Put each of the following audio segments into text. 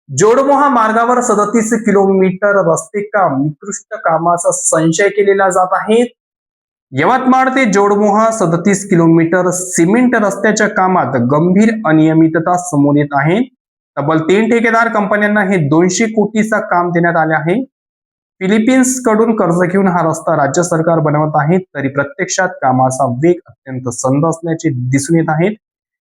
जोडमोहा मार्गावर 37 किलोमीटर रस्ते काम निकृष्ट कामाचा संशय केलेला जात आहे. यवतमाळ ते जोडमोहा 37 किलोमीटर सिमेंट रस्त्याच्या कामात गंभीर अनियमितता समोर येत आहे. तब्बल 3 ठेकेदार कंपन्यांना हे 200 कोटीचा काम देण्यात आले आहे. फिलिपिन्स कडून कर्ज घेऊन हा रस्ता राज्य सरकार बनवत आहे, तरी प्रत्यक्षात कामाचा वेग अत्यंत संथ असल्याचे दिसून येत आहे.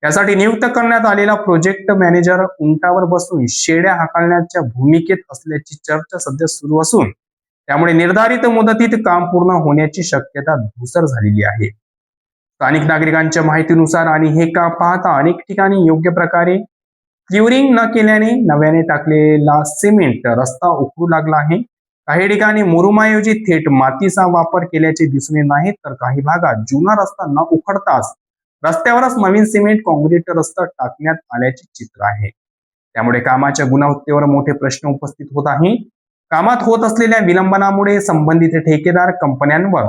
यासाठी नियुक्त करण्यात आलेला प्रोजेक्ट मॅनेजर उंटावर बसून शेड्या हाकलण्याच्या भूमिकेत असल्याची चर्चा सध्या सुरू असून त्यामुळे निर्धारित मुदतीत काम पूर्ण होण्याची शक्यता धूसर झालेली आहे. स्थानिक नागरिकांच्या माहितीनुसार आणि हे काम पाहता अनेक ठिकाणी योग्य प्रकारे क्युरिंग न केल्याने नव्याने टाकलेला सिमेंट रस्ता उकरू लागला आहे. काही ठिकाणी मुरुमाऐवजी थेट मातीचा वापर केल्याचे दिसून येत नाही, तर काही भागात जुना रस्ता न उखडताच रस्त्यावरच नवीन सिमेंट काँक्रीट रस्ता टाकण्यात आल्याचे चित्र आहे. त्यामुळे कामाच्या गुणवत्तेवर मोठे प्रश्न उपस्थित होत आहे. कामात होत असलेल्या विलंबनामुळे संबंधित ठेकेदार कंपन्यांवर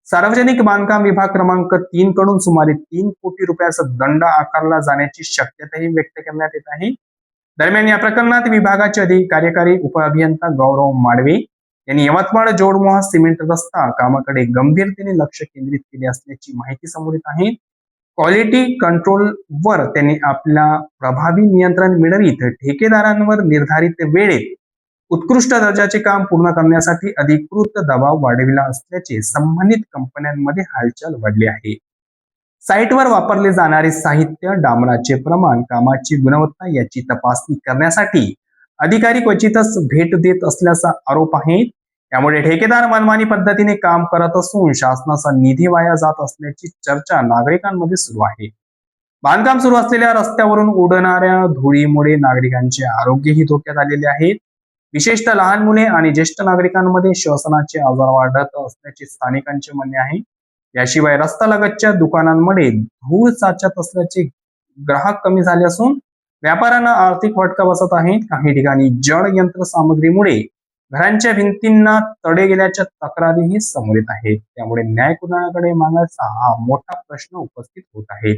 सार्वजनिक बांधकाम विभाग क्रमांक 3 कडून सुमारे 3 कोटी रुपयाचा दंड आकारला जाण्याची शक्यताही व्यक्त करण्यात येत आहे. दरम्यान या प्रकरणात विभागाचे कार्यकारी उपअभियंता गौरव माडवे यांनी यवतमाळ जोडमोहा सिमेंट रस्ता कामाकडे गंभीरतेने लक्ष केंद्रित केले असल्याची माहिती समोर येत आहे. क्वालिटी कंट्रोल वर त्यांनी आपला प्रभावी नियंत्रण मिळवित ठेकेदारांवर निर्धारित वेळेत उत्कृष्ट दर्जाचे काम पूर्ण करण्यासाठी अधिकृत दबाव वाढविला असल्याचे संबंधित कंपन्यांमध्ये हालचाल वाढली आहे. साईटवर वापरले जाणारे साहित्य, डांबराचे प्रमाण, कामाची गुणवत्ता याची तपासणी करण्यासाठी अधिकारी क्वचितच भेट देत असल्याचा आरोप आहे. त्यामुळे ठेकेदार मनमानी पद्धतीने काम करत असून शासनाचा निधी वाया जात असल्याची चर्चा नागरिकांमध्ये सुरू आहे. बांधकाम सुरू असलेल्या रस्त्यावरून उडणाऱ्या धुळीमुळे नागरिकांचे आरोग्यही धोक्यात आलेले आहेत. विशेषतः लहान मुले आणि ज्येष्ठ नागरिकांमध्ये श्वसनाचे आजार वाढत असल्याचे स्थानिकांचे म्हणणे आहे. याशिवाय रस्त्यालगतच्या दुकानांमध्ये धूळ साचत असल्याचे ग्राहक कमी झाले असून व्यापाऱ्यांना आर्थिक फटका बसत आहे. काही ठिकाणी जड यंत्रसामग्रीमुळे घरांच्या भिंतींना तडे गेल्याच्या तक्रारीही समोर येत आहेत. त्यामुळे न्याय कुणाकडे मागायचा हा मोठा प्रश्न उपस्थित होत आहे.